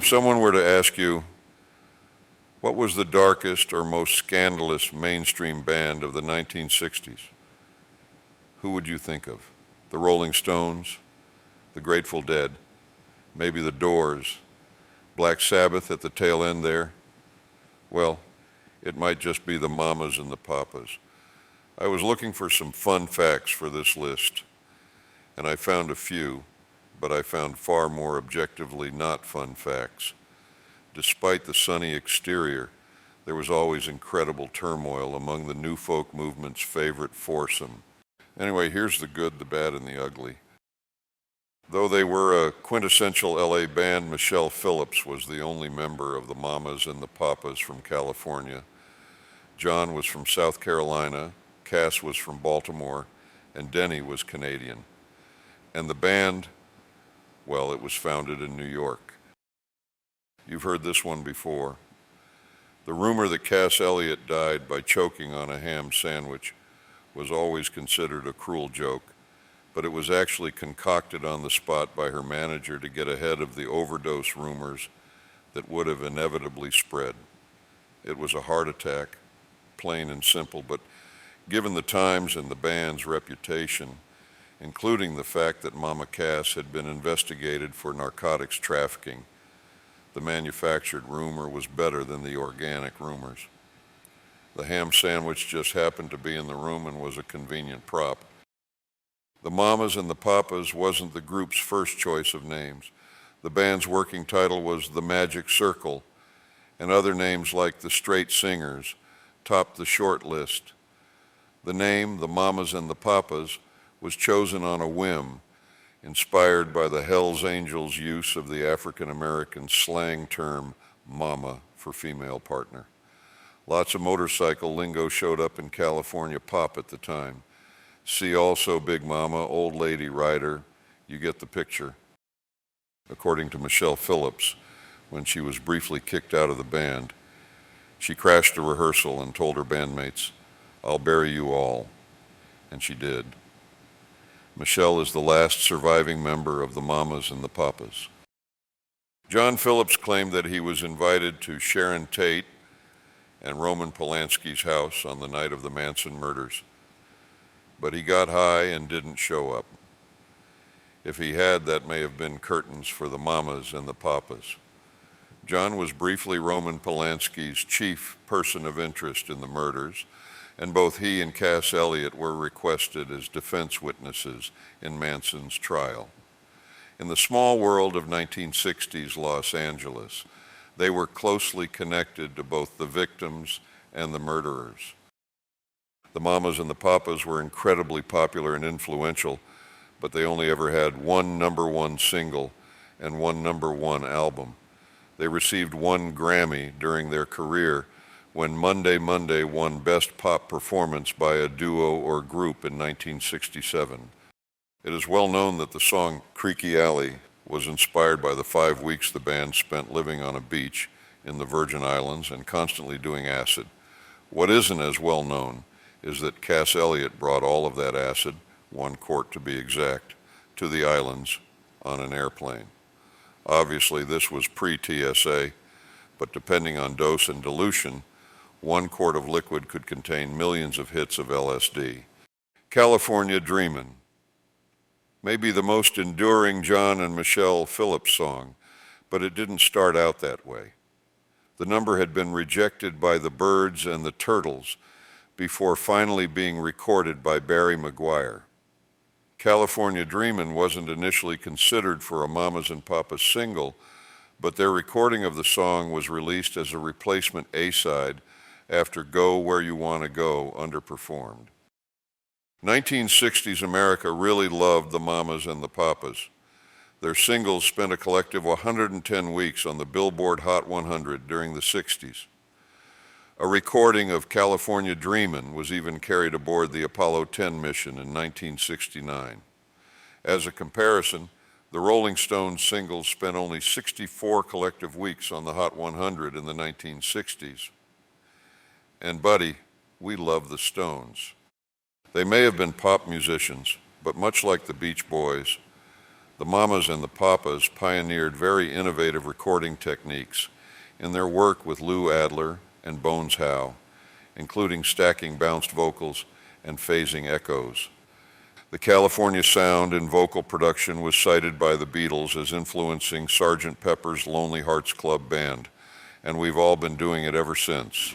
If someone were to ask you, what was the darkest or most scandalous mainstream band of the 1960s? Who would you think of? The Rolling Stones, the Grateful Dead, maybe the Doors, Black Sabbath at the tail end there? Well, it might just be the Mamas and the Papas. I was looking for some fun facts for this list, and I found a few, but I found far more objectively not fun facts. Despite the sunny exterior, there was always incredible turmoil among the new folk movement's favorite foursome. Anyway, here's the good, the bad, and the ugly. Though they were a quintessential LA band, Michelle Phillips was the only member of the Mamas and the Papas from California. John was from South Carolina, Cass was from Baltimore, and Denny was Canadian. And the band, well, it was founded in New York. You've heard this one before. The rumor that Cass Elliot died by choking on a ham sandwich was always considered a cruel joke, but it was actually concocted on the spot by her manager to get ahead of the overdose rumors that would have inevitably spread. It was a heart attack, plain and simple, but given the times and the band's reputation, including the fact that Mama Cass had been investigated for narcotics trafficking, the manufactured rumor was better than the organic rumors. The ham sandwich just happened to be in the room and was a convenient prop. The Mamas and the Papas wasn't the group's first choice of names. The band's working title was The Magic Circle, and other names like The Straight Singers topped the short list. The name, The Mamas and the Papas, was chosen on a whim, inspired by the Hells Angels' use of the African-American slang term mama for female partner. Lots of motorcycle lingo showed up in California pop at the time. See also Big Mama, Old Lady Rider, you get the picture. According to Michelle Phillips, when she was briefly kicked out of the band, she crashed a rehearsal and told her bandmates, "I'll bury you all," and she did. Michelle is the last surviving member of the Mamas and the Papas. John Phillips claimed that he was invited to Sharon Tate and Roman Polanski's house on the night of the Manson murders, but he got high and didn't show up. If he had, that may have been curtains for the Mamas and the Papas. John was briefly Roman Polanski's chief person of interest in the murders, and both he and Cass Elliot were requested as defense witnesses in Manson's trial. In the small world of 1960s Los Angeles, they were closely connected to both the victims and the murderers. The Mamas and the Papas were incredibly popular and influential, but they only ever had one #1 single and one #1 album. They received one Grammy during their career when Monday Monday won Best Pop Performance by a Duo or Group in 1967. It is well known that the song Creaky Alley was inspired by the 5 weeks the band spent living on a beach in the Virgin Islands and constantly doing acid. What isn't as well known is that Cass Elliot brought all of that acid, 1 quart to be exact, to the islands on an airplane. Obviously, this was pre-TSA, but depending on dose and dilution, 1 quart of liquid could contain millions of hits of LSD. California Dreamin' may be the most enduring John and Michelle Phillips song, but it didn't start out that way. The number had been rejected by the Byrds and the Turtles before finally being recorded by Barry McGuire. California Dreamin' wasn't initially considered for a Mamas and Papas single, but their recording of the song was released as a replacement A-side after Go Where You Wanna Go underperformed. 1960s America really loved the Mamas and the Papas. Their singles spent a collective 110 weeks on the Billboard Hot 100 during the 60s. A recording of California Dreamin' was even carried aboard the Apollo 10 mission in 1969. As a comparison, the Rolling Stones singles spent only 64 collective weeks on the Hot 100 in the 1960s. And buddy, we love the Stones. They may have been pop musicians, but much like the Beach Boys, The Mamas and the Papas pioneered very innovative recording techniques in their work with Lou Adler and Bones Howe, including stacking bounced vocals and phasing echoes. The California sound in vocal production was cited by the Beatles as influencing Sgt. Pepper's Lonely Hearts Club Band, and we've all been doing it ever since.